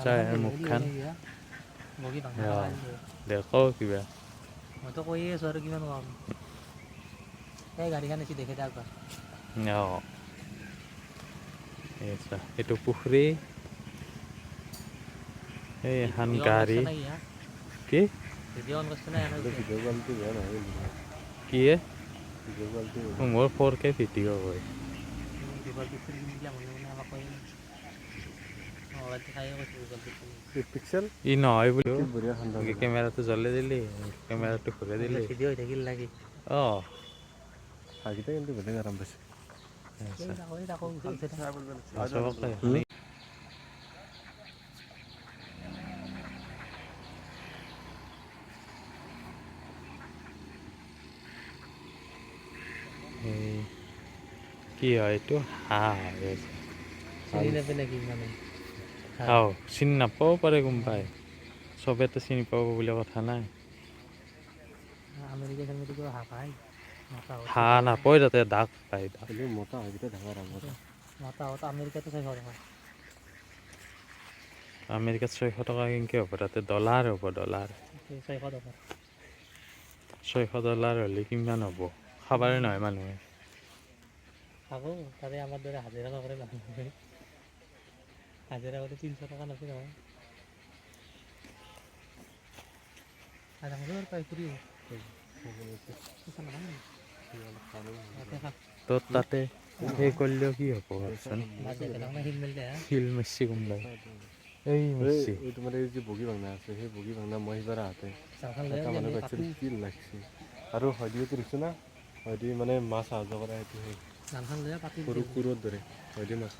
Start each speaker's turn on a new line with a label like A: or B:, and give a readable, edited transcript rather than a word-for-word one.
A: চাই মুখখান দেখো কিবা
B: মইতো কৈয়ে আছোঁ আৰু কিমান কম এই গাড়ীখন এসি দেখে দে একবাৰ
A: এইটো পুখুৰী এই এখন গাড়ী কি কি মোৰ 4K ভিডিঅ' হয়
B: পিক্সেল
A: ই নহয় বুলি কেমেৰাটো জ্বলে দিলি কেমেৰাটো ঘূৰাই দিলি
B: ভিডিঅ' হৈ থাকিল লাগি
A: আগতে কিন্তু বেলেগ আৰাম পাইছে কি হয় এইটো হাঁহ চিনি নাপাব পাৰে কোনোবাই চবেতো চিনি পাব বুলি কথা নাই হাঁহ নাপায় তাতে দাগ পায়
B: মতা আমেৰিকাতো
A: আমেৰিকাত 600 টকা কেনেকৈ হ'ব তাতে ডলাৰ হ'ব ডলাৰ $600 হ'লে কিমান হ'ব খাবাৰে নহয় মানুহে
B: খাব তাতে আমাৰ দৰে হাজিৰা নকৰে মানুহে হাজিৰা কৰি 300 টকা নাছিল নহয়
A: তোৰ তাতে সেই কৰিলেও কি হ'ব শিল মাৰছি কোনোবাই এই তোমাৰ এই যে বগী ভাঙা আছে সেই বগী ভাঙা মই সিবাৰ আহোঁতে এটা মানুহ পাইছিল শিল লাগছি আৰু হয়দিওতো দিছোঁ না হয়দি মানে মাছ অহা যোৱা কৰা সেইটো সেই সৰু কুৰৰ দৰে হয়দি মাছ